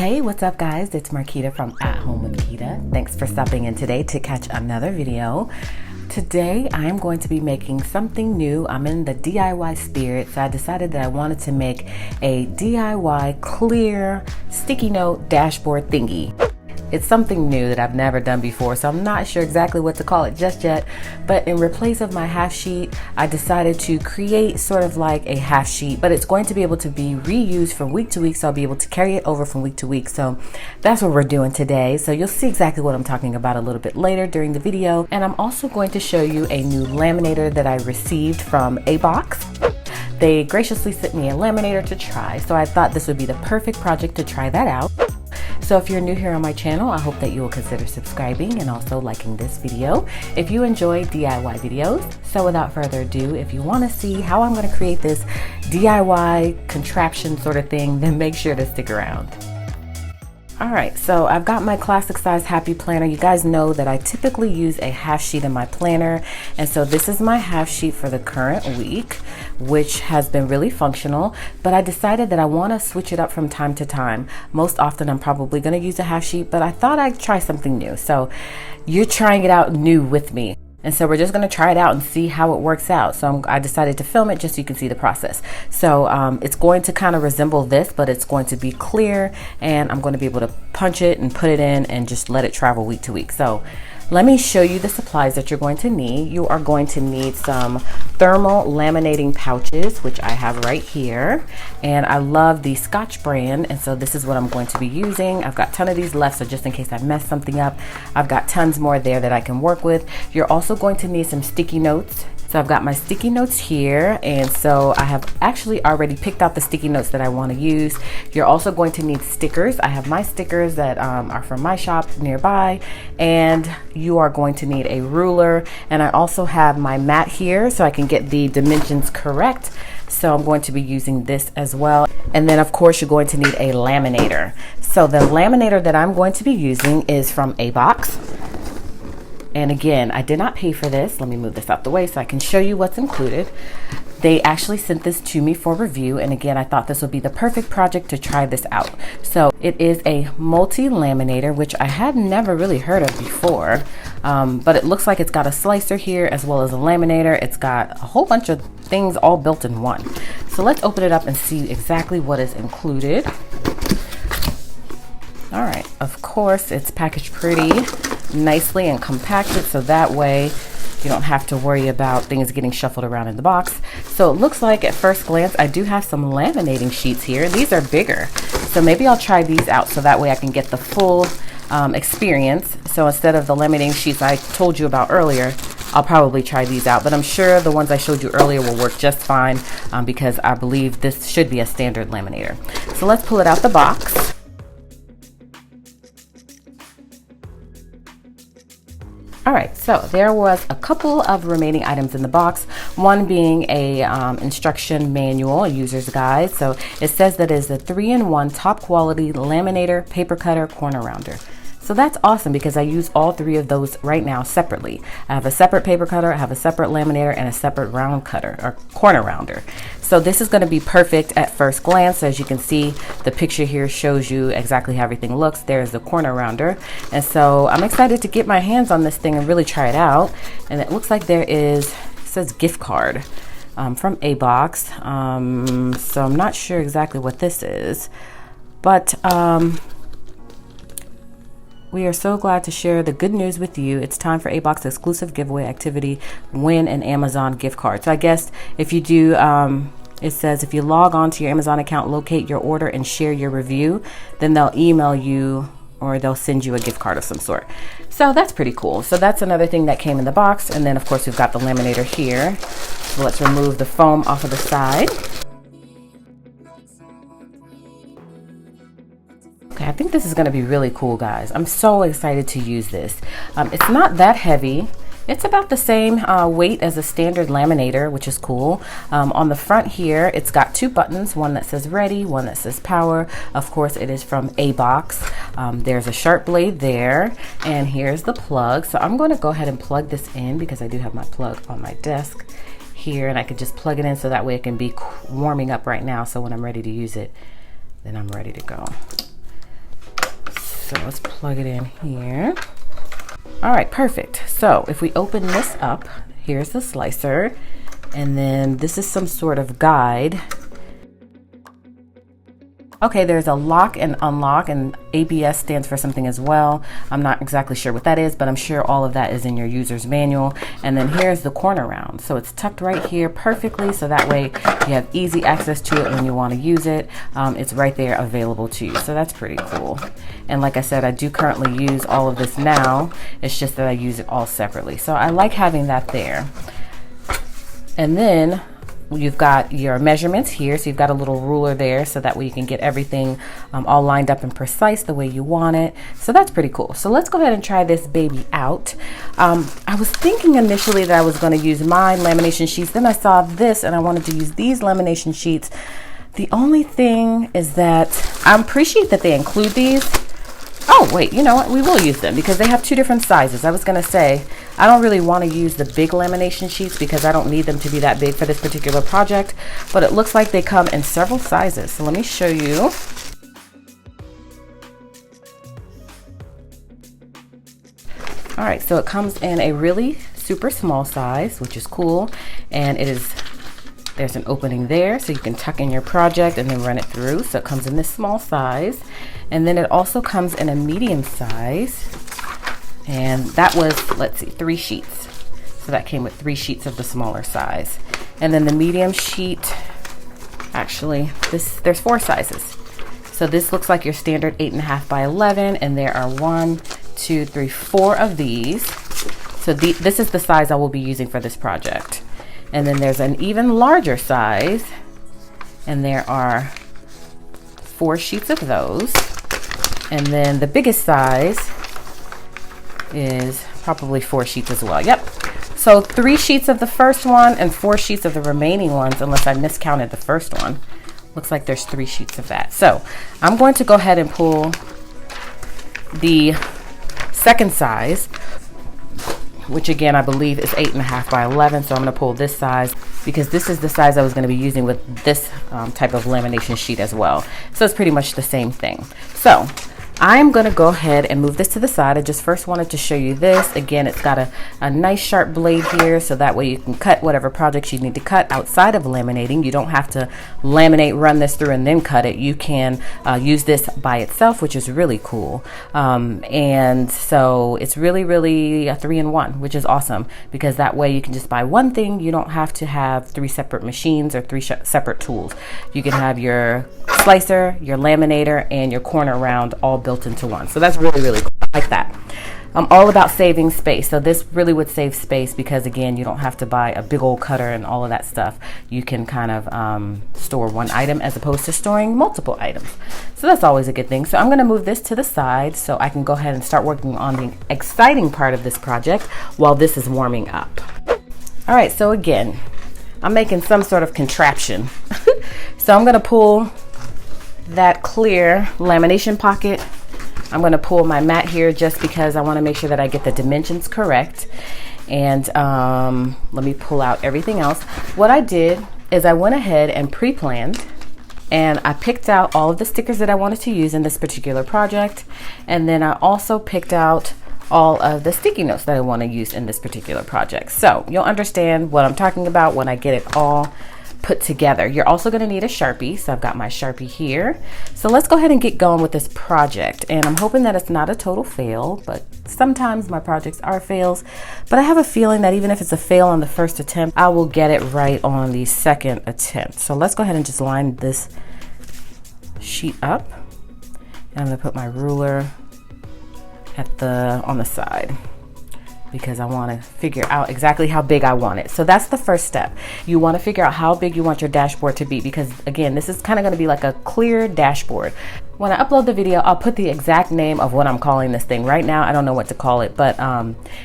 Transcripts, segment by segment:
Hey, what's up guys? It's Marquita from AtHomeWithQuita. Thanks for stopping in today to catch another video. Today I am going to be making something new. I'm in the DIY spirit, so I decided that I wanted to make a DIY clear sticky note dashboard thingy. It's something new that I've never done before, so I'm not sure exactly what to call it just yet, but in replace of my half sheet, I decided to create sort of like a half sheet, but it's going to be able to be reused from week to week, so I'll be able to carry it over from week to week. So that's what we're doing today. So you'll see exactly what I'm talking about a little bit later during the video. And I'm also going to show you a new laminator that I received from ABOX. They graciously sent me a laminator to try, so I thought this would be the perfect project to try that out. So if you're new here on my channel, I hope that you will consider subscribing and also liking this video if you enjoy DIY videos. So without further ado, if you want to see how I'm going to create this DIY contraption sort of thing, then make sure to stick around. Alright, so I've got my classic size happy planner. You guys know that I typically use a half sheet in my planner, and so this is my half sheet for the current week, which has been really functional, but I decided that I want to switch it up from time to time. Most often I'm probably going to use a half sheet, but I thought I'd try something new. So you're trying it out new with me. And so we're just going to try it out and see how it works out. So I decided to film it just so you can see the process. So it's going to kind of resemble this, but it's going to be clear, and I'm going to be able to punch it and put it in and just let it travel week to week. So let me show you the supplies that you're going to need. You are going to need some thermal laminating pouches, which I have right here. And I love the Scotch brand, and so this is what I'm going to be using. I've got a ton of these left, so just in case I mess something up, I've got tons more there that I can work with. You're also going to need some sticky notes. So I've got my sticky notes here, and so I have actually already picked out the sticky notes that I want to use. You're also going to need stickers. I have my stickers that are from my shop nearby, and you are going to need a ruler, and I also have my mat here so I can get the dimensions correct. So I'm going to be using this as well. And then of course you're going to need a laminator. So the laminator that I'm going to be using is from ABOX. And again, I did not pay for this. Let me move this out the way so I can show you what's included. They actually sent this to me for review, and again, I thought this would be the perfect project to try this out. So it is a multi-laminator, which I had never really heard of before, but it looks like it's got a slicer here as well as a laminator. It's got a whole bunch of things all built in one. So let's open it up and see exactly what is included. All right, of course, it's packaged pretty nicely and compacted, so that way you don't have to worry about things getting shuffled around in the box. So it looks like at first glance I do have some laminating sheets here. These are bigger, so maybe I'll try these out so that way I can get the full experience. So instead of the laminating sheets I told you about earlier, I'll probably try these out, but I'm sure the ones I showed you earlier will work just fine because I believe this should be a standard laminator. So let's pull it out the box. All right, so there was a couple of remaining items in the box, one being a instruction manual, a user's guide. So it says that it's a 3-in-1 top quality laminator, paper cutter, corner rounder. So that's awesome because I use all three of those right now separately. I have a separate paper cutter, I have a separate laminator, and a separate round cutter or corner rounder. So this is going to be perfect at first glance. As you can see, the picture here shows you exactly how everything looks. There's the corner rounder. And so I'm excited to get my hands on this thing and really try it out. And it looks like there is, it says gift card from ABOX. So I'm not sure exactly what this is, but we are so glad to share the good news with you. It's time for ABOX exclusive giveaway activity. Win an Amazon gift card. So I guess if you do, it says if you log on to your Amazon account, locate your order, and share your review, then they'll email you or they'll send you a gift card of some sort. So that's pretty cool. So that's another thing that came in the box. And then of course we've got the laminator here. So let's remove the foam off of the side. Okay, I think this is going to be really cool, guys. I'm so excited to use this. It's not that heavy. It's about the same weight as a standard laminator, which is cool. On the front here, it's got two buttons, one that says ready, one that says power. Of course, it is from ABOX. There's a sharp blade there, and here's the plug. So I'm going to go ahead and plug this in because I do have my plug on my desk here, and I can just plug it in so that way it can be warming up right now. So when I'm ready to use it, then I'm ready to go. So let's plug it in here. All right, perfect. So if we open this up, here's the slicer, and then this is some sort of guide. Okay, there's a lock and unlock, and ABS stands for something as well. I'm not exactly sure what that is, but I'm sure all of that is in your user's manual. And then here's the corner round. So it's tucked right here perfectly, so that way you have easy access to it when you want to use it. It's right there available to you, so that's pretty cool. And like I said, I do currently use all of this now. It's just that I use it all separately. So I like having that there. And then you've got your measurements here, so you've got a little ruler there, so that way you can get everything all lined up and precise the way you want it. So that's pretty cool. So let's go ahead and try this baby out. I was thinking initially that I was going to use my lamination sheets, then I saw this and I wanted to use these lamination sheets. The only thing is that I appreciate that they include these. Oh wait, you know what, we will use them because they have two different sizes. I was gonna say, I don't really want to use the big lamination sheets because I don't need them to be that big for this particular project, but it looks like they come in several sizes. So let me show you. All right, so it comes in a really super small size, which is cool. And there's an opening there, so you can tuck in your project and then run it through. So it comes in this small size. And then it also comes in a medium size. And that was, let's see, 3 sheets. So that came with 3 sheets of the smaller size. And then the medium sheet, actually, there's 4 sizes. So this looks like your standard 8.5 by 11, and there are 1, 2, 3, 4 of these. So this is the size I will be using for this project. And then there's an even larger size, and there are 4 sheets of those. And then the biggest size is probably 4 sheets as well. Yep. So 3 sheets of the first one and 4 sheets of the remaining ones, unless I miscounted the first one. Looks like there's 3 sheets of that. So I'm going to go ahead and pull the second size, which again I believe is 8.5 by 11. So I'm going to pull this size because this is the size I was going to be using with this type of lamination sheet as well. So it's pretty much the same thing. So I'm going to go ahead and move this to the side. I just first wanted to show you this. Again, it's got a nice sharp blade here, so that way you can cut whatever projects you need to cut outside of laminating. You don't have to laminate, run this through, and then cut it. You can use this by itself, which is really cool. And so it's really a 3-in-1, which is awesome, because that way you can just buy one thing. You don't have to have 3 separate machines or 3 separate tools. You can have your slicer, your laminator, and your corner round all built into one. So that's really cool. I like that. I'm all about saving space. So this really would save space because again, you don't have to buy a big old cutter and all of that stuff. You can kind of store one item as opposed to storing multiple items. So that's always a good thing. So I'm going to move this to the side so I can go ahead and start working on the exciting part of this project while this is warming up. All right, so again, I'm making some sort of contraption. So I'm going to pull that clear lamination pocket. I'm going to pull my mat here just because I want to make sure that I get the dimensions correct. And let me pull out everything else. What I did is I went ahead and pre-planned, and I picked out all of the stickers that I wanted to use in this particular project. And then I also picked out all of the sticky notes that I want to use in this particular project. So you'll understand what I'm talking about when I get it all put together. You're also going to need a Sharpie. So I've got my Sharpie here. So let's go ahead and get going with this project. And I'm hoping that it's not a total fail, but sometimes my projects are fails. But I have a feeling that even if it's a fail on the first attempt, I will get it right on the second attempt. So let's go ahead and just line this sheet up. And I'm going to put my ruler on the side, because I want to figure out exactly how big I want it. So that's the first step. You want to figure out how big you want your dashboard to be, because again, this is kind of going to be like a clear dashboard. When I upload the video, I'll put the exact name of what I'm calling this thing. Right now, I don't know what to call it, but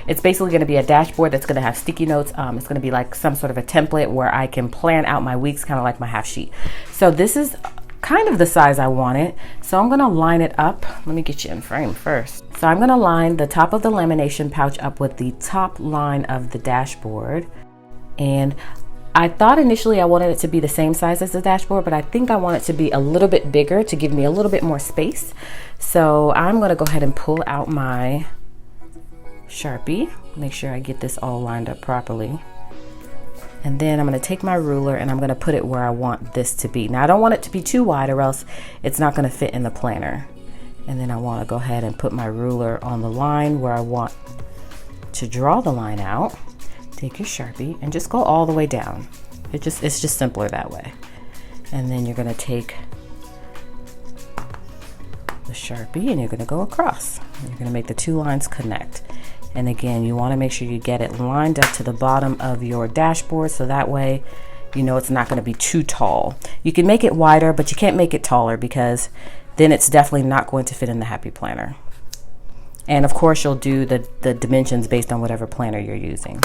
it's basically going to be a dashboard that's going to have sticky notes. It's going to be like some sort of a template where I can plan out my weeks, kind of like my half sheet. So this is kind of the size I want it. So I'm going to line it up. Let me get you in frame first. So I'm going to line the top of the lamination pouch up with the top line of the dashboard. And I thought initially I wanted it to be the same size as the dashboard, but I think I want it to be a little bit bigger to give me a little bit more space. So I'm going to go ahead and pull out my Sharpie, make sure I get this all lined up properly. And then I'm going to take my ruler and I'm going to put it where I want this to be. Now I don't want it to be too wide or else it's not going to fit in the planner. And then I want to go ahead and put my ruler on the line where I want to draw the line out. Take your Sharpie and just go all the way down. It's just simpler that way. And then you're going to take the Sharpie and you're going to go across. And you're going to make the two lines connect. And again, you want to make sure you get it lined up to the bottom of your dashboard so that way you know it's not going to be too tall. You can make it wider, but you can't make it taller because then it's definitely not going to fit in the Happy Planner. And of course, you'll do the dimensions based on whatever planner you're using.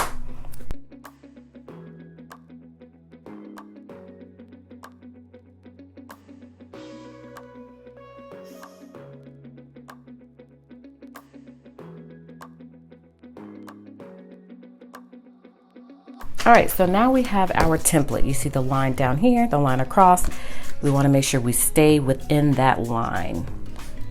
All right, so now we have our template. You see the line down here, the line across. We want to make sure we stay within that line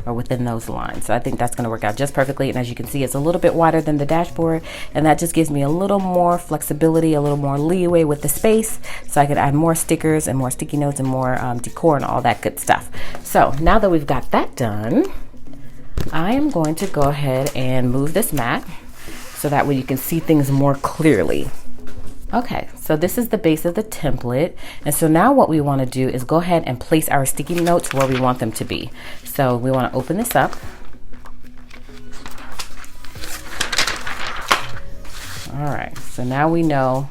or within those lines. So I think that's going to work out just perfectly. And as you can see, it's a little bit wider than the dashboard, and that just gives me a little more flexibility, a little more leeway with the space, so I can add more stickers and more sticky notes and more decor and all that good stuff. So now that we've got that done, I am going to go ahead and move this mat so that way you can see things more clearly. Okay, so this is the base of the template. And so now what we want to do is go ahead and place our sticky notes where we want them to be. So we want to open this up. All right, so now we know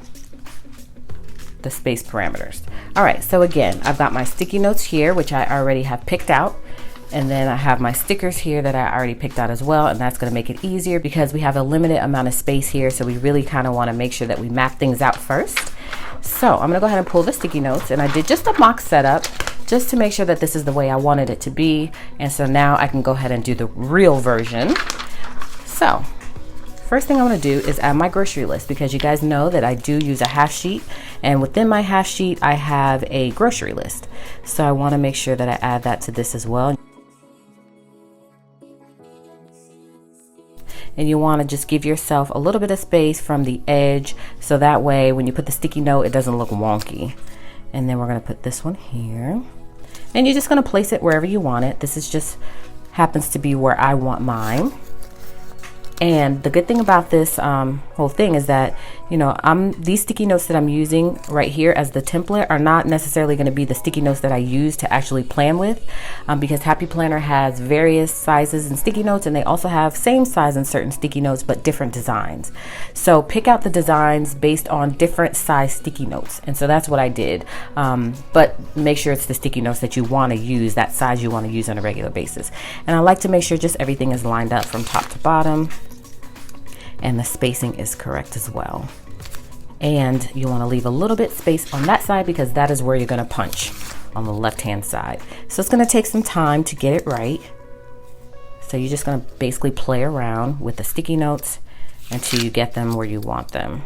the space parameters. All right, so again, I've got my sticky notes here, which I already have picked out. And then I have my stickers here that I already picked out as well, and that's going to make it easier because we have a limited amount of space here, so we really kind of want to make sure that we map things out first. So I'm going to go ahead and pull the sticky notes, and I did just a mock setup just to make sure that this is the way I wanted it to be. And so now I can go ahead and do the real version. So first thing I'm going to do is add my grocery list, because you guys know that I do use a half sheet, and within my half sheet I have a grocery list. So I want to make sure that I add that to this as well. And you want to just give yourself a little bit of space from the edge, so that way when you put the sticky note it doesn't look wonky. And then we're going to put this one here, and you're just going to place it wherever you want it. This is just happens to be where I want mine. And the good thing about this whole thing is that, you know, these sticky notes that I'm using right here as the template are not necessarily going to be the sticky notes that I use to actually plan with, because Happy Planner has various sizes and sticky notes, and they also have same size and certain sticky notes but different designs. So pick out the designs based on different size sticky notes, and so that's what I did. But make sure it's the sticky notes that you want to use, that size you want to use on a regular basis. And I like to make sure just everything is lined up from top to bottom, and the spacing is correct as well. And you want to leave a little bit space on that side because that is where you're going to punch, on the left hand side. So it's going to take some time to get it right. So you're just going to basically play around with the sticky notes until you get them where you want them.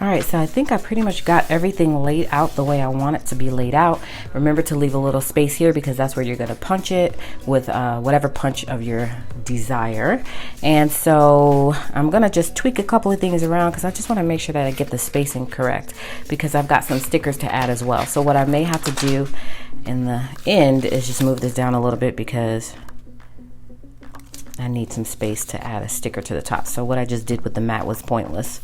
All right, so I think I pretty much got everything laid out the way I want it to be laid out. Remember to leave a little space here because that's where you're gonna punch it with whatever punch of your desire. And so I'm gonna just tweak a couple of things around because I just wanna make sure that I get the spacing correct, because I've got some stickers to add as well. So what I may have to do in the end is just move this down a little bit because I need some space to add a sticker to the top. So what I just did with the mat was pointless.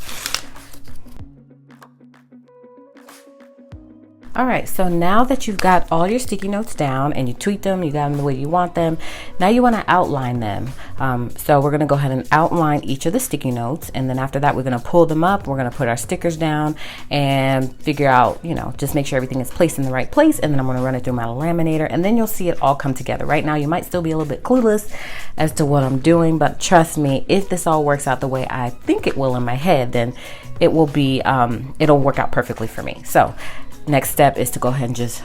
All right, so now that you've got all your sticky notes down and you tweaked them, you got them the way you want them, now you want to outline them. So we're going to go ahead and outline each of the sticky notes, and then after that we're going to pull them up, we're going to put our stickers down and figure out, you know, just make sure everything is placed in the right place, and then I'm going to run it through my laminator, and then you'll see it all come together. Right now you might still be a little bit clueless as to what I'm doing, but trust me, if this all works out the way I think it will in my head, then it will be, it'll work out perfectly for me. So next step is to go ahead and just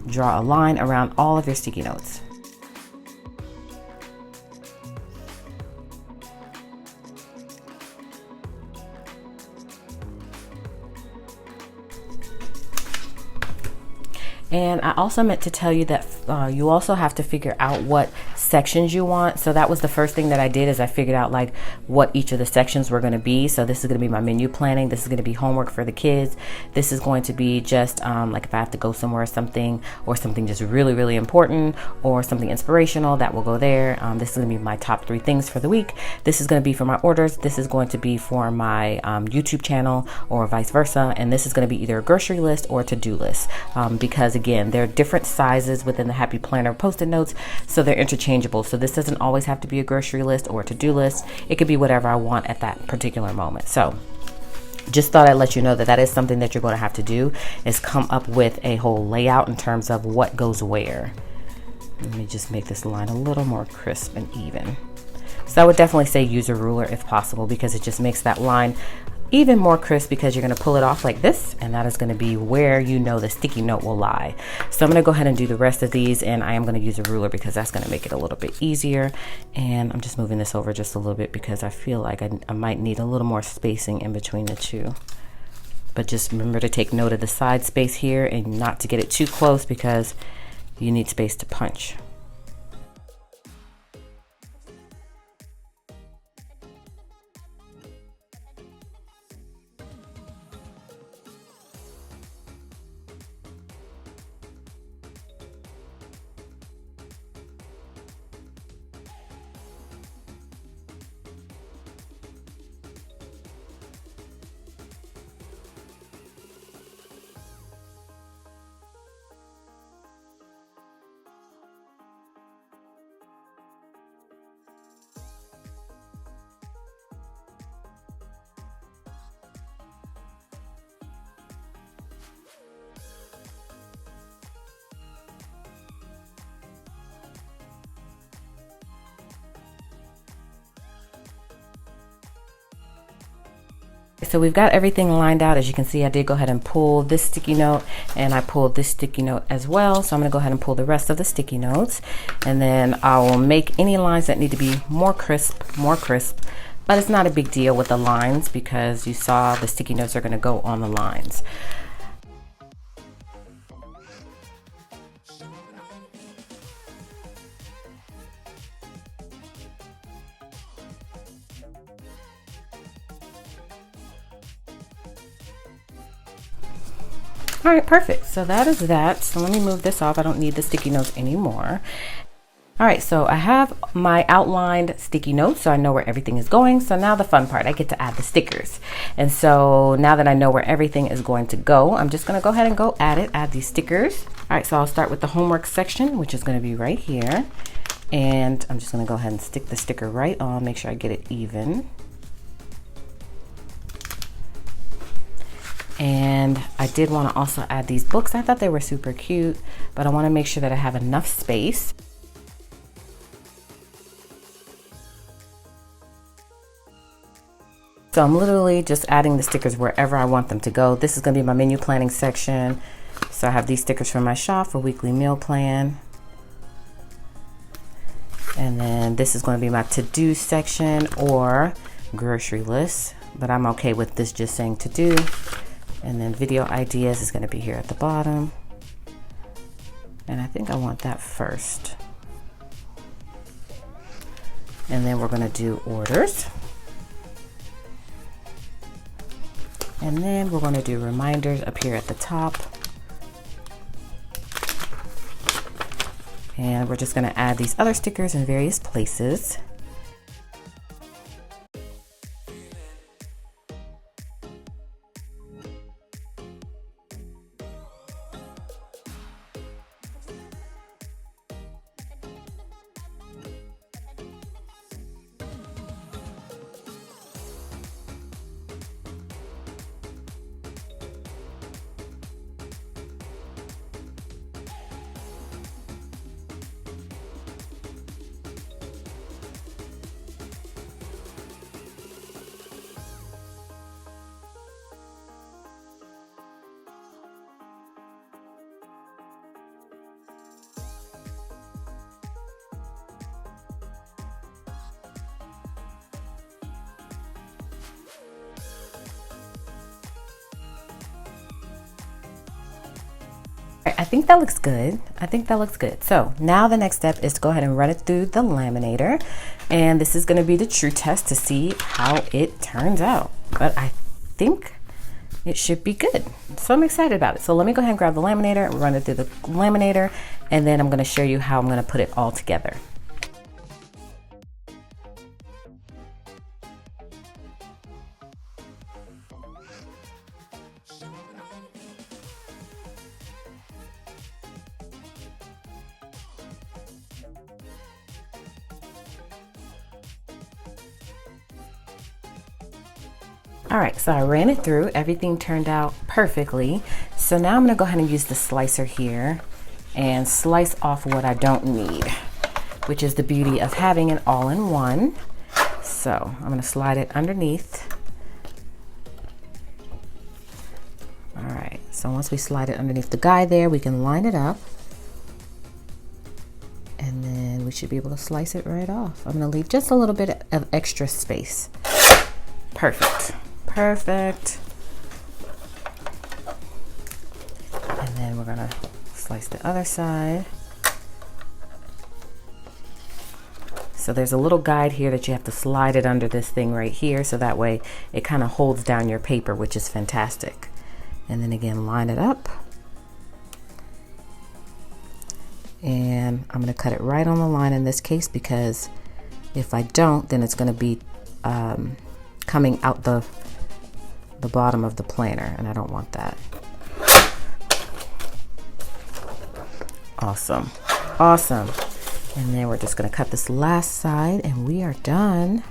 draw a line around all of your sticky notes. And I also meant to tell you that you also have to figure out what sections you want. So that was the first thing that I did, is I figured out like what each of the sections were going to be. So this is going to be my menu planning. This is going to be homework for the kids. This is going to be just like if I have to go somewhere or something just really, really important or something inspirational, that will go there. This is going to be my top 3 things for the week. This is going to be for my orders. This is going to be for my YouTube channel or vice versa. And this is going to be either a grocery list or a to-do list, because again, there are different sizes within the Happy Planner Post-it notes, so they're interchangeable. So this doesn't always have to be a grocery list or a to-do list. It could be whatever I want at that particular moment. So just thought I'd let you know that that is something that you're going to have to do, is come up with a whole layout in terms of what goes where. Let me just make this line a little more crisp and even. So I would definitely say use a ruler if possible, because it just makes that line even more crisp, because you're going to pull it off like this, and that is going to be where you know the sticky note will lie. So I'm going to go ahead and do the rest of these, and I am going to use a ruler because that's going to make it a little bit easier. And I'm just moving this over just a little bit because I feel like I might need a little more spacing in between the two. But just remember to take note of the side space here and not to get it too close, because you need space to punch. So we've got everything lined out. As you can see, I did go ahead and pull this sticky note, and I pulled this sticky note as well. So I'm going to go ahead and pull the rest of the sticky notes, and then I will make any lines that need to be more crisp. But it's not a big deal with the lines, because you saw the sticky notes are going to go on the lines. All right, perfect. So that is that. So let me move this off. I don't need the sticky notes anymore. All right, so I have my outlined sticky notes, so I know where everything is going. So now the fun part, I get to add the stickers. And so now that I know where everything is going to go, I'm just gonna go ahead and go add these stickers. All right, so I'll start with the homework section, which is gonna be right here. And I'm just gonna go ahead and stick the sticker right on, make sure I get it even. And I did want to also add these books. I thought they were super cute, but I want to make sure that I have enough space. So I'm literally just adding the stickers wherever I want them to go. This is going to be my menu planning section. So I have these stickers from my shop for weekly meal plan. And then this is going to be my to-do section or grocery list, but I'm okay with this just saying to-do. And then video ideas is going to be here at the bottom. And I think I want that first. And then we're going to do orders. And then we're going to do reminders up here at the top. And we're just going to add these other stickers in various places. think that looks good. I think that looks good. So now the next step is to go ahead and run it through the laminator. And this is going to be the true test to see how it turns out. But I think it should be good. So I'm excited about it. So let me go ahead and grab the laminator and run it through the laminator. And then I'm going to show you how I'm going to put it all together. All right, so I ran it through. Everything turned out perfectly. So now I'm gonna go ahead and use the slicer here and slice off what I don't need, which is the beauty of having it all in one. So I'm gonna slide it underneath. All right, so once we slide it underneath the guide there, we can line it up. And then we should be able to slice it right off. I'm gonna leave just a little bit of extra space. Perfect. Perfect. And then we're gonna slice the other side. So there's a little guide here that you have to slide it under this thing right here, so that way it kind of holds down your paper, which is fantastic. And then again, line it up. And I'm gonna cut it right on the line in this case, because if I don't, then it's gonna be coming out the bottom of the planner, and I don't want that. Awesome, awesome. And then we're just gonna cut this last side and we are done.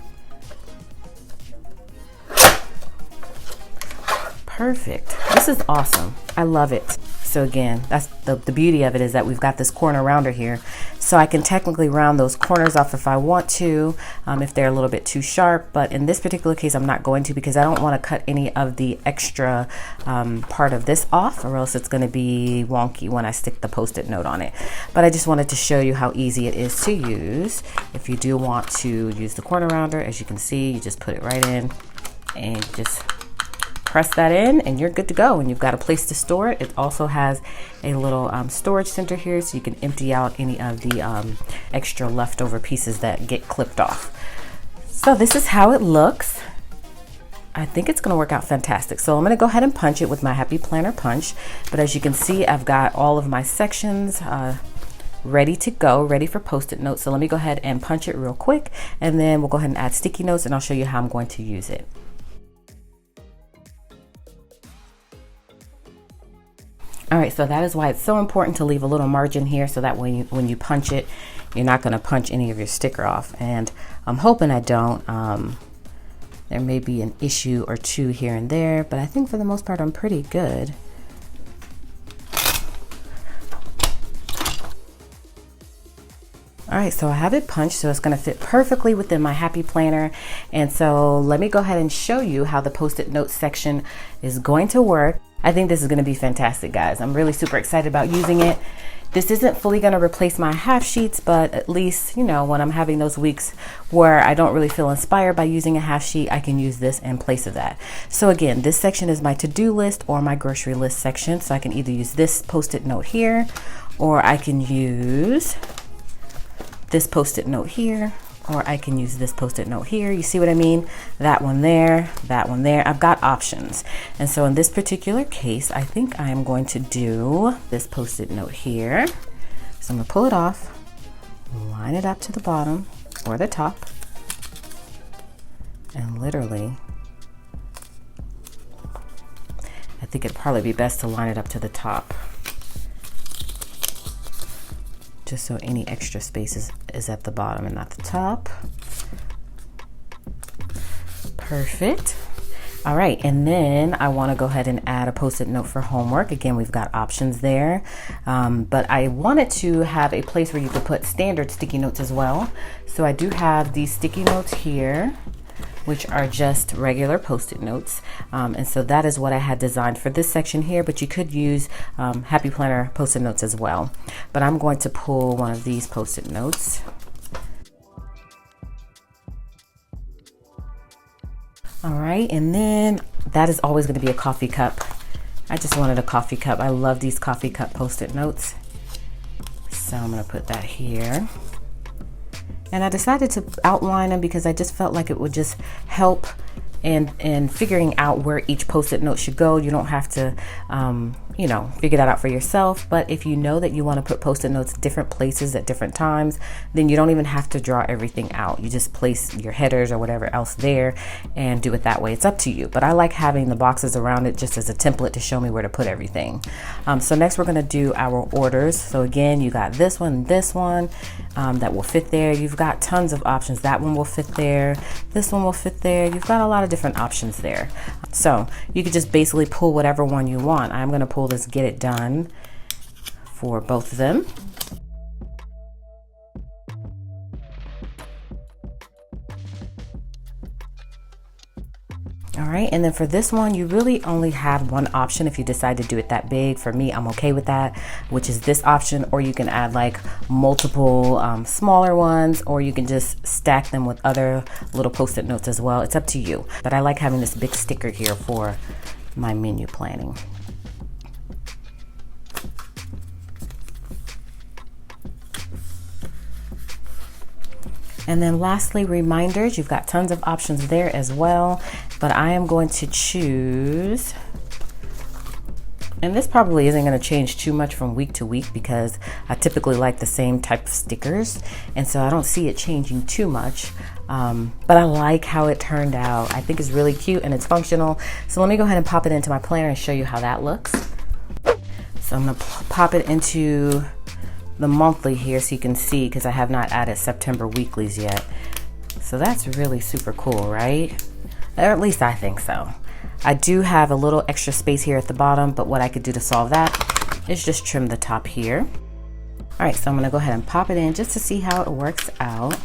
Perfect. This is awesome. I love it. So again, that's the beauty of it, is that we've got this corner rounder here. So I can technically round those corners off if I want to, if they're a little bit too sharp. But in this particular case, I'm not going to, because I don't want to cut any of the extra part of this off, or else it's going to be wonky when I stick the Post-it note on it. But I just wanted to show you how easy it is to use. If you do want to use the corner rounder, as you can see, you just put it right in and just press that in and you're good to go, and you've got a place to store it. It also has a little storage center here, so you can empty out any of the extra leftover pieces that get clipped off. So this is how it looks. I think it's going to work out fantastic. So I'm going to go ahead and punch it with my Happy Planner punch. But as you can see, I've got all of my sections ready to go, ready for Post-it notes. So let me go ahead and punch it real quick, and then we'll go ahead and add sticky notes, and I'll show you how I'm going to use it. All right, so that is why it's so important to leave a little margin here, so that when you punch it, you're not going to punch any of your sticker off. And I'm hoping I don't. There may be an issue or two here and there, but I think for the most part I'm pretty good. All right, so I have it punched, so it's going to fit perfectly within my Happy Planner. And so let me go ahead and show you how the Post-it note section is going to work. I think this is going to be fantastic, guys. I'm really super excited about using it. This isn't fully going to replace my half sheets, but at least, you know, when I'm having those weeks where I don't really feel inspired by using a half sheet, I can use this in place of that. So again, this section is my to-do list or my grocery list section. So I can either use this Post-it note here, or I can use this Post-it note here, or I can use this Post-it note here. You see what I mean? That one there, that one there. I've got options. And so in this particular case, I think I'm going to do this Post-it note here. So I'm gonna pull it off, line it up to the bottom or the top, and literally, I think it'd probably be best to line it up to the top, just so any extra space is at the bottom and not the top. Perfect. All right, and then I want to go ahead and add a Post-it note for homework. Again, we've got options there, but I wanted to have a place where you could put standard sticky notes as well. So I do have these sticky notes here, which are just regular Post-it notes. And so that is what I had designed for this section here, but you could use Happy Planner Post-it notes as well. But I'm going to pull one of these Post-it notes. All right, and then that is always going to be a coffee cup. I just wanted a coffee cup. I love these coffee cup Post-it notes. So I'm gonna put that here. And I decided to outline them because I just felt like it would just help in figuring out where each Post-it note should go. You don't have to, you know, figure that out for yourself. But if you know that you want to put Post-it notes different places at different times, then you don't even have to draw everything out. You just place your headers or whatever else there and do it that way. It's up to you. But I like having the boxes around it just as a template to show me where to put everything. So next we're going to do our orders. So again, you got this one, that will fit there. You've got tons of options. That one will fit there. This one will fit there. You've got a lot of different options there. So you could just basically pull whatever one you want. I'm going to pull this Get It Done for both of them. All right, and then for this one, you really only have one option if you decide to do it that big. For me, I'm okay with that, which is this option, or you can add like multiple smaller ones, or you can just stack them with other little Post-it notes as well. It's up to you. But I like having this big sticker here for my menu planning. And then lastly, reminders. You've got tons of options there as well, but I am going to choose, and this probably isn't going to change too much from week to week because I typically like the same type of stickers, and so I don't see it changing too much. But I like how it turned out. I think it's really cute and it's functional. So let me go ahead and pop it into my planner and show you how that looks. So I'm going to pop it into the monthly here so you can see, because I have not added September weeklies yet. So that's really super cool, right? Or at least I think so. I do have a little extra space here at the bottom, but what I could do to solve that is just trim the top here. All right, so I'm gonna go ahead and pop it in just to see how it works out.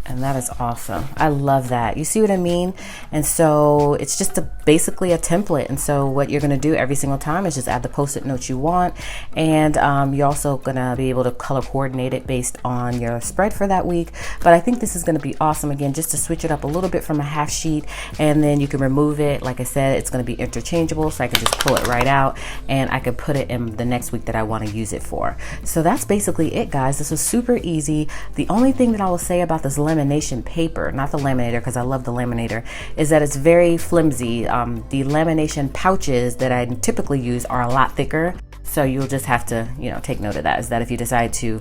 And that is awesome. I love that. You see what I mean? And so it's just basically a template. And so what you're going to do every single time is just add the Post-it notes you want. And you're also going to be able to color coordinate it based on your spread for that week. But I think this is going to be awesome, again, just to switch it up a little bit from a half sheet. And then you can remove it. Like I said, it's going to be interchangeable. So I can just pull it right out and I can put it in the next week that I want to use it for. So that's basically it, guys. This was super easy. The only thing that I will say about this lamination paper, not the laminator, because I love the laminator, is that it's very flimsy. The lamination pouches that I typically use are a lot thicker. So you'll just have to, you know, take note of that, is that if you decide to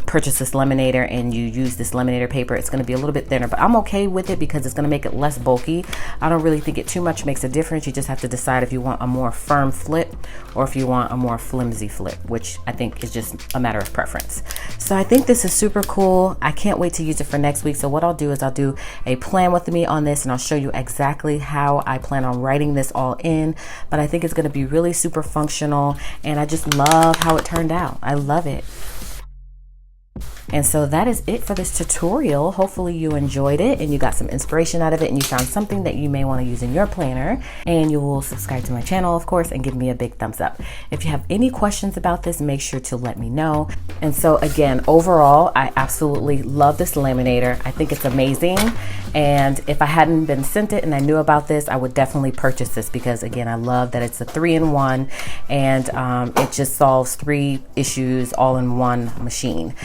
purchase this laminator and you use this laminator paper, it's going to be a little bit thinner, but I'm okay with it because it's going to make it less bulky. I don't really think it too much makes a difference. You just have to decide if you want a more firm flip or if you want a more flimsy flip, which I think is just a matter of preference. So I think this is super cool. I can't wait to use it for next week. So what I'll do is I'll do a plan with me on this and I'll show you exactly how I plan on writing this all in, but I think it's going to be really super functional. And I just love how it turned out. I love it. And so that is it for this tutorial. Hopefully you enjoyed it and you got some inspiration out of it and you found something that you may want to use in your planner. And you will subscribe to my channel, of course, and give me a big thumbs up. If you have any questions about this, make sure to let me know. And so again, overall, I absolutely love this laminator. I think it's amazing. And if I hadn't been sent it and I knew about this, I would definitely purchase this because, again, I love that it's a 3-in-1 and it just solves 3 issues all in one machine.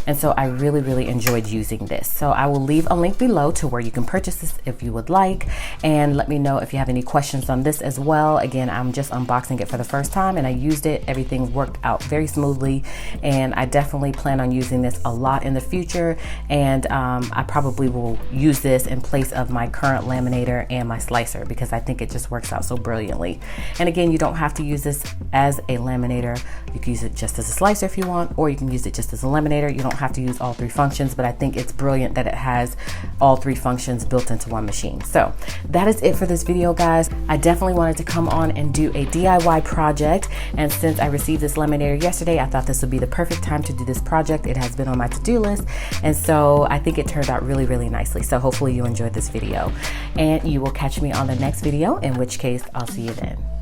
And so I really, really enjoyed using this. So I will leave a link below to where you can purchase this if you would like. And let me know if you have any questions on this as well. Again, I'm just unboxing it for the first time and I used it. Everything worked out very smoothly. And I definitely plan on using this a lot in the future. And I probably will use this in place of my current laminator and my slicer because I think it just works out so brilliantly. And again, you don't have to use this as a laminator. You can use it just as a slicer if you want, or you can use it just as a laminator. You don't have to use all 3 functions, but I think it's brilliant that it has all 3 functions built into one machine. So that is it for this video, guys. I definitely wanted to come on and do a DIY project, and since I received this laminator yesterday, I thought this would be the perfect time to do this project. It has been on my to-do list, and so I think it turned out really, really nicely. So hopefully you enjoyed this video, and you will catch me on the next video, in which case I'll see you then.